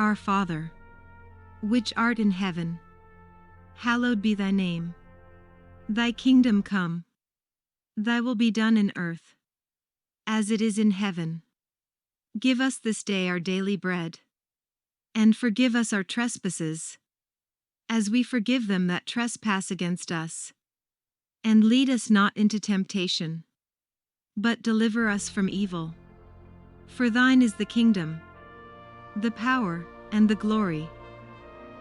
Our Father, which art in heaven, hallowed be thy name. Thy kingdom come. Thy will be done in earth, as it is in heaven. Give us this day our daily bread, and forgive us our trespasses, as we forgive them that trespass against us. And lead us not into temptation, but deliver us from evil. For thine is the kingdom, the power, and the glory,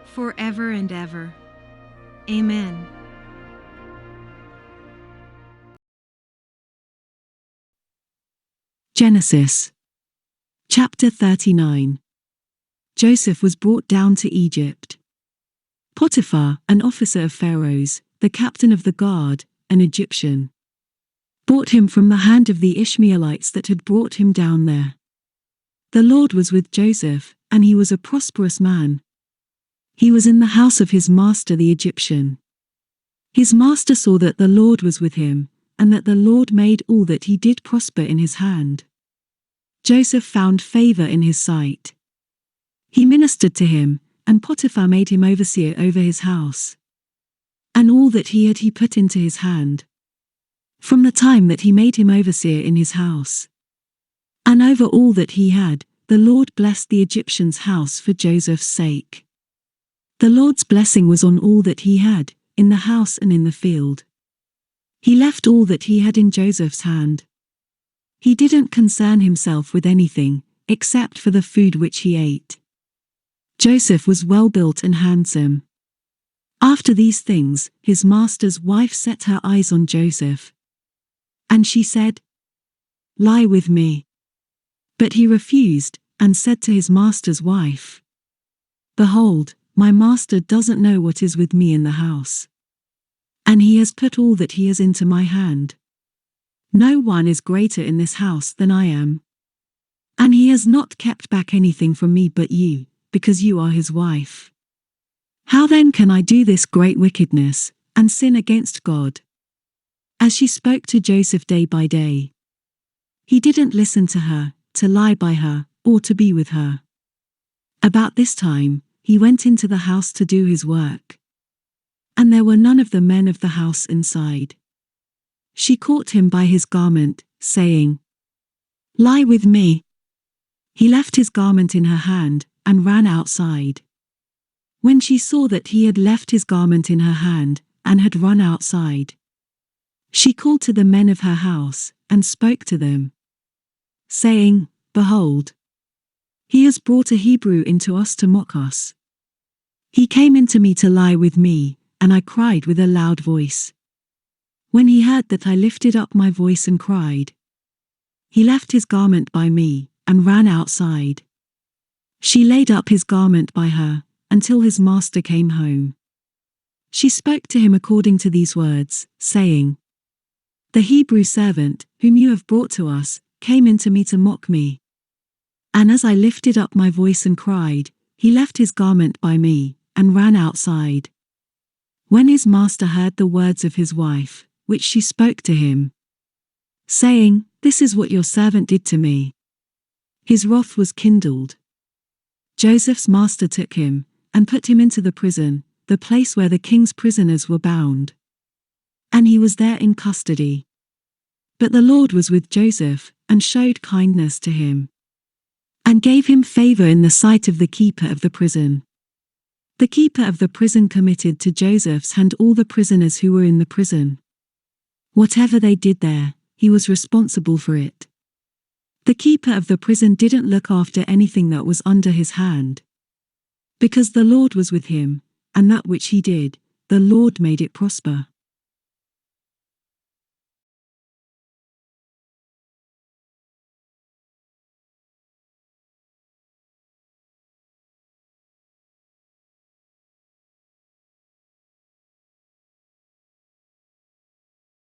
forever and ever. Amen. Genesis chapter 39. Joseph was brought down to Egypt. Potiphar, an officer of Pharaoh's, the captain of the guard, an Egyptian, bought him from the hand of the Ishmaelites that had brought him down there. The Lord was with Joseph, and he was a prosperous man. He was in the house of his master the Egyptian. His master saw that the Lord was with him, and that the Lord made all that he did prosper in his hand. Joseph found favour in his sight. He ministered to him, and Potiphar made him overseer over his house. And all that he had he put into his hand, from the time that he made him overseer in his house. And over all that he had, the Lord blessed the Egyptian's house for Joseph's sake. The Lord's blessing was on all that he had, in the house and in the field. He left all that he had in Joseph's hand. He didn't concern himself with anything, except for the food which he ate. Joseph was well built and handsome. After these things, his master's wife set her eyes on Joseph. And she said, "Lie with me." But he refused, and said to his master's wife, "Behold, my master doesn't know what is with me in the house. And he has put all that he has into my hand. No one is greater in this house than I am. And he has not kept back anything from me but you, because you are his wife. How then can I do this great wickedness, and sin against God?" As she spoke to Joseph day by day, he didn't listen to her, to lie by her, or to be with her. About this time, he went into the house to do his work. And there were none of the men of the house inside. She caught him by his garment, saying, "Lie with me." He left his garment in her hand, and ran outside. When she saw that he had left his garment in her hand, and had run outside, she called to the men of her house, and spoke to them, saying, "Behold, he has brought a Hebrew into us to mock us. He came into me to lie with me, and I cried with a loud voice. When he heard that I lifted up my voice and cried, he left his garment by me, and ran outside." She laid up his garment by her, until his master came home. She spoke to him according to these words, saying, "The Hebrew servant, whom you have brought to us, came into me to mock me. And as I lifted up my voice and cried, he left his garment by me, and ran outside." When his master heard the words of his wife, which she spoke to him, saying, "This is what your servant did to me," his wrath was kindled. Joseph's master took him, and put him into the prison, the place where the king's prisoners were bound. And he was there in custody. But the Lord was with Joseph, and showed kindness to him, and gave him favour in the sight of the keeper of the prison. The keeper of the prison committed to Joseph's hand all the prisoners who were in the prison. Whatever they did there, he was responsible for it. The keeper of the prison didn't look after anything that was under his hand, because the Lord was with him, and that which he did, the Lord made it prosper.